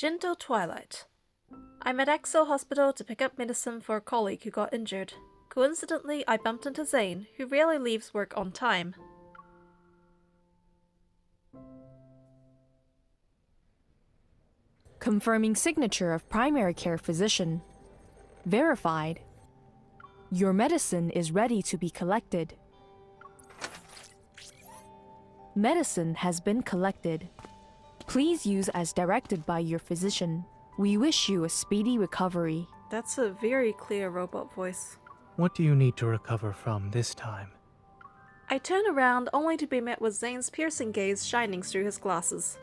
Gentle Twilight. I'm at Axel Hospital to pick up medicine for a colleague who got injured. Coincidentally, I bumped into Zayne, who rarely leaves work on time. Confirming signature of primary care physician. Verified. Your medicine is ready to be collected. Medicine has been collected. Please use as directed by your physician. We wish you a speedy recovery. That's a very clear robot voice. What do you need to recover from this time? I turn around only to be met with Zayne's piercing gaze shining through his glasses.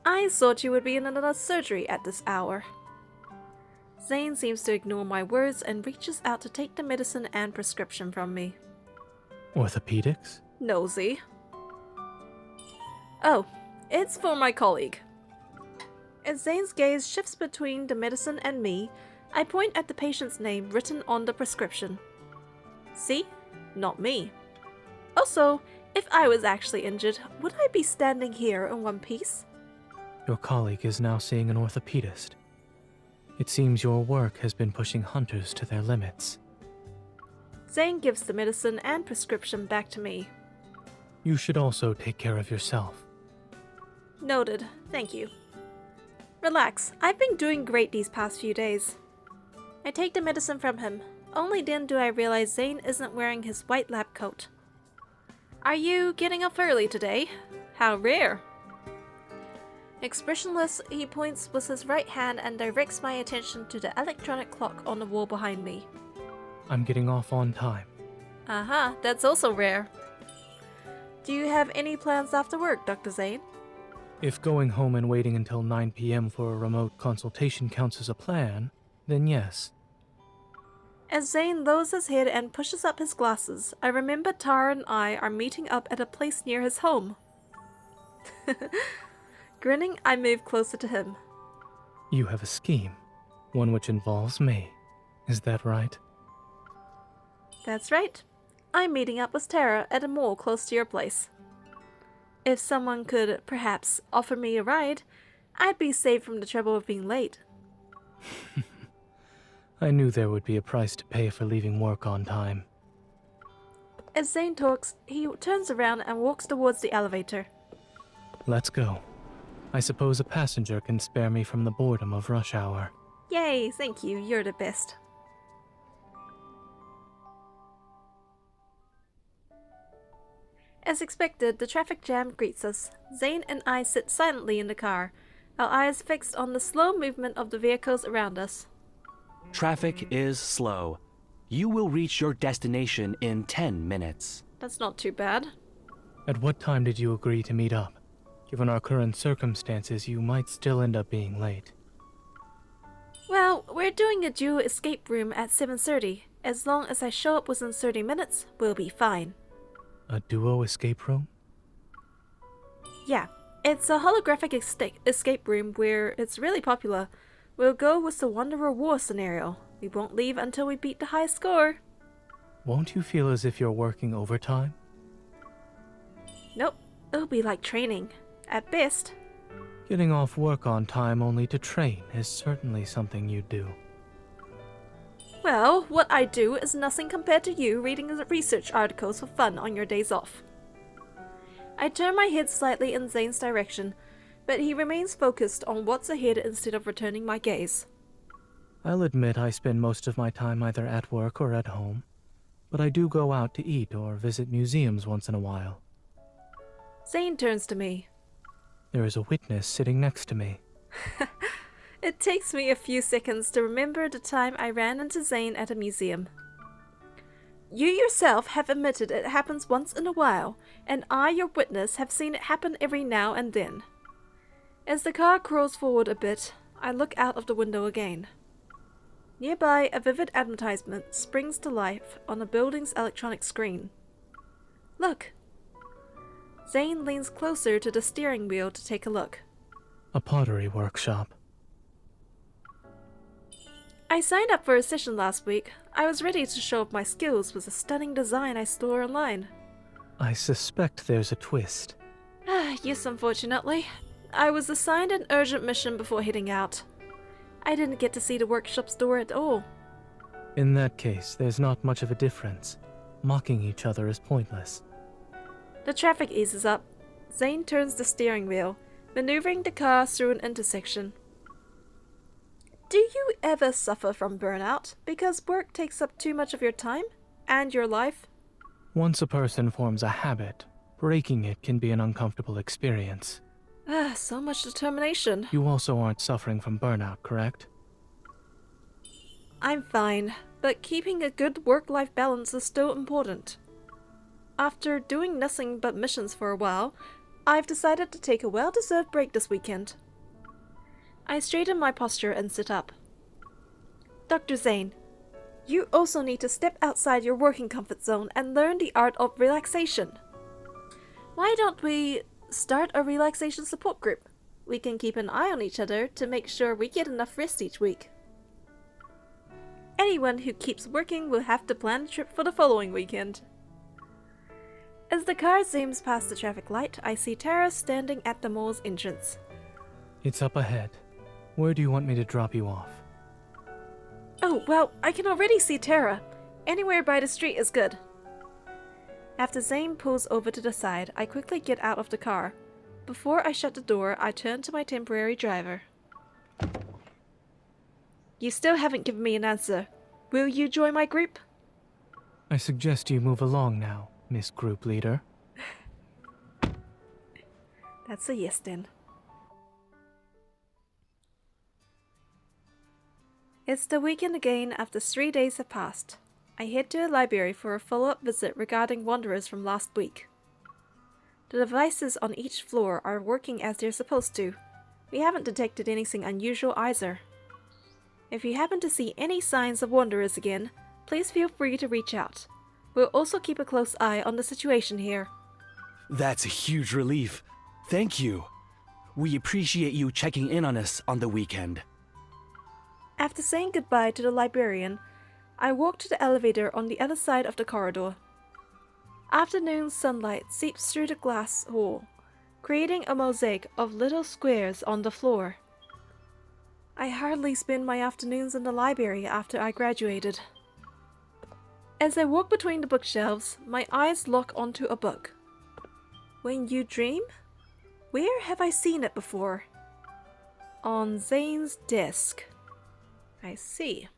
I thought you would be in another surgery at this hour. Zayne seems to ignore my words and reaches out to take the medicine and prescription from me. Orthopedics? Nosy. Oh, it's for my colleague. As Zayne's gaze shifts between the medicine and me, I point at the patient's name written on the prescription. See? Not me. Also, if I was actually injured, would I be standing here in one piece? Your colleague is now seeing an orthopedist. It seems your work has been pushing hunters to their limits. Zayne gives the medicine and prescription back to me. You should also take care of yourself. Noted. Thank you. Relax. I've been doing great these past few days. I take the medicine from him. Only then do I realize Zayne isn't wearing his white lab coat. Are you getting up early today? How rare. Expressionless, he points with his right hand and directs my attention to the electronic clock on the wall behind me. I'm getting off on time. Aha, that's also rare. Do you have any plans after work, Dr. Zayne? If going home and waiting until 9 p.m. for a remote consultation counts as a plan, then yes. As Zayne lowers his head and pushes up his glasses, I remember Tara and I are meeting up at a place near his home. Grinning, I move closer to him. You have a scheme, one which involves me. Is that right? That's right. I'm meeting up with Tara at a mall close to your place. If someone could, perhaps, offer me a ride, I'd be saved from the trouble of being late. I knew there would be a price to pay for leaving work on time. As Zayne talks, he turns around and walks towards the elevator. Let's go. I suppose a passenger can spare me from the boredom of rush hour. Yay, thank you, you're the best. As expected, the traffic jam greets us. Zayne and I sit silently in the car, our eyes fixed on the slow movement of the vehicles around us. Traffic is slow. You will reach your destination in 10 minutes. That's not too bad. At what time did you agree to meet up? Given our current circumstances, you might still end up being late. Well, we're doing a duo escape room at 7:30. As long as I show up within 30 minutes, we'll be fine. A duo escape room? Yeah, it's a holographic escape room where it's really popular. We'll go with the Wanderer War scenario. We won't leave until we beat the high score. Won't you feel as if you're working overtime? Nope, it'll be like training. At best. Getting off work on time only to train is certainly something you do. Well, what I do is nothing compared to you reading research articles for fun on your days off. I turn my head slightly in Zayne's direction, but he remains focused on what's ahead instead of returning my gaze. I'll admit I spend most of my time either at work or at home, but I do go out to eat or visit museums once in a while. Zayne turns to me. There is a witness sitting next to me. It takes me a few seconds to remember the time I ran into Zayne at a museum. You yourself have admitted it happens once in a while, and I, your witness, have seen it happen every now and then. As the car crawls forward a bit, I look out of the window again. Nearby, a vivid advertisement springs to life on the building's electronic screen. Look! Zayne leans closer to the steering wheel to take a look. A pottery workshop. I signed up for a session last week. I was ready to show off my skills with a stunning design I saw online. I suspect there's a twist. Yes, unfortunately. I was assigned an urgent mission before heading out. I didn't get to see the workshop's door at all. In that case, there's not much of a difference. Mocking each other is pointless. The traffic eases up. Zayne turns the steering wheel, maneuvering the car through an intersection. Do you ever suffer from burnout because work takes up too much of your time and your life? Once a person forms a habit, breaking it can be an uncomfortable experience. Ah, so much determination. You also aren't suffering from burnout, correct? I'm fine, but keeping a good work-life balance is still important. After doing nothing but missions for a while, I've decided to take a well-deserved break this weekend. I straighten my posture and sit up. Dr. Zayne, you also need to step outside your working comfort zone and learn the art of relaxation. Why don't we start a relaxation support group? We can keep an eye on each other to make sure we get enough rest each week. Anyone who keeps working will have to plan a trip for the following weekend. As the car zooms past the traffic light, I see Tara standing at the mall's entrance. It's up ahead. Where do you want me to drop you off? Oh, well, I can already see Tara. Anywhere by the street is good. After Zayne pulls over to the side, I quickly get out of the car. Before I shut the door, I turn to my temporary driver. You still haven't given me an answer. Will you join my group? I suggest you move along now, Miss Group Leader. That's a yes then. It's the weekend again after 3 days have passed. I head to a library for a follow-up visit regarding wanderers from last week. The devices on each floor are working as they're supposed to. We haven't detected anything unusual either. If you happen to see any signs of wanderers again, please feel free to reach out. We'll also keep a close eye on the situation here. That's a huge relief. Thank you. We appreciate you checking in on us on the weekend. After saying goodbye to the librarian, I walk to the elevator on the other side of the corridor. Afternoon sunlight seeps through the glass hole, creating a mosaic of little squares on the floor. I hardly spend my afternoons in the library after I graduated. As I walk between the bookshelves, my eyes lock onto a book. When You Dream? Where have I seen it before? On Zayne's desk. I see.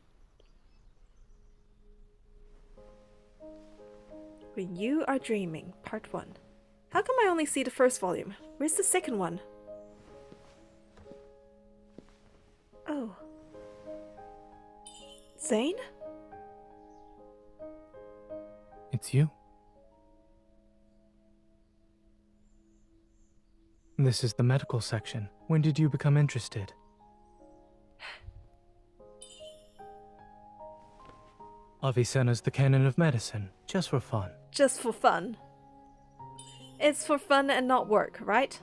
When You Are Dreaming, Part 1. How come I only see the first volume? Where's the second one? Oh. Zayne? It's you. This is the medical section. When did you become interested? Avicenna's the canon of medicine, just for fun. Just for fun. It's for fun and not work, right?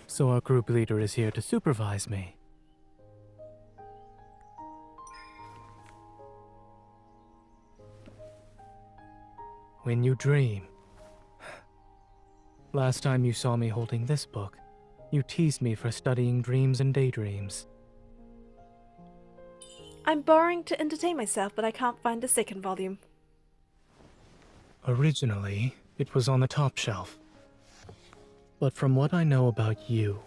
So our group leader is here to supervise me. When You Dream. Last time you saw me holding this book, you teased me for studying dreams and daydreams. I'm borrowing to entertain myself, but I can't find the second volume. Originally, it was on the top shelf. But from what I know about you,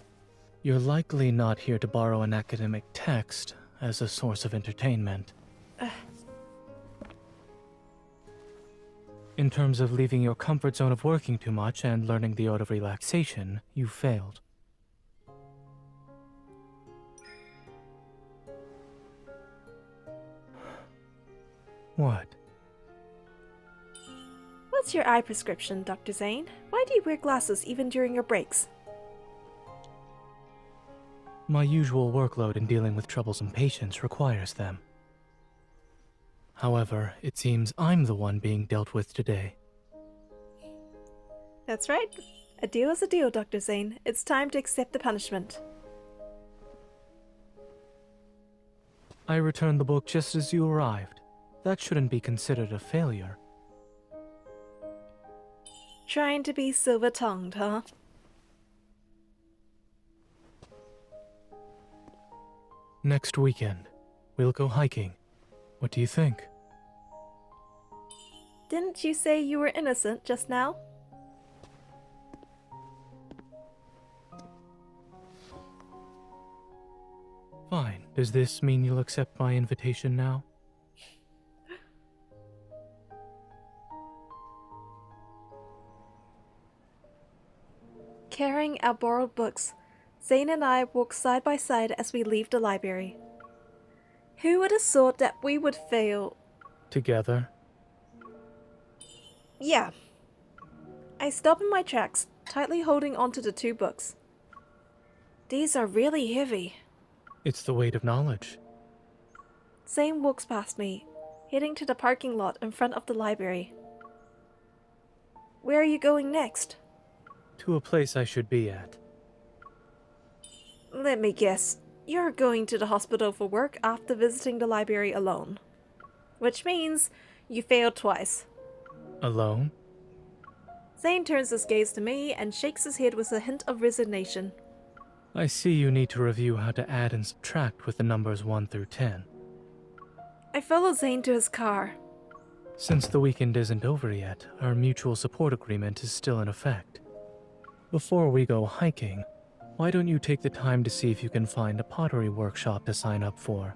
you're likely not here to borrow an academic text as a source of entertainment. In terms of leaving your comfort zone of working too much and learning the art of relaxation, you failed. What? What's your eye prescription, Dr. Zayne? Why do you wear glasses even during your breaks? My usual workload in dealing with troublesome patients requires them. However, it seems I'm the one being dealt with today. That's right. A deal is a deal, Dr. Zayne. It's time to accept the punishment. I returned the book just as you arrived. That shouldn't be considered a failure. Trying to be silver-tongued, huh? Next weekend, we'll go hiking. What do you think? Didn't you say you were innocent just now? Fine. Does this mean you'll accept my invitation now? Carrying our borrowed books, Zayne and I walk side by side as we leave the library. Who would have thought that we would fail? Together? Yeah. I stop in my tracks, tightly holding onto the 2 books. These are really heavy. It's the weight of knowledge. Zayne walks past me, heading to the parking lot in front of the library. Where are you going next? To a place I should be at. Let me guess. You're going to the hospital for work after visiting the library alone. Which means you failed twice. Alone? Zayne turns his gaze to me and shakes his head with a hint of resignation. I see you need to review how to add and subtract with the numbers 1 through 10. I follow Zayne to his car. Since the weekend isn't over yet, our mutual support agreement is still in effect. Before we go hiking, why don't you take the time to see if you can find a pottery workshop to sign up for?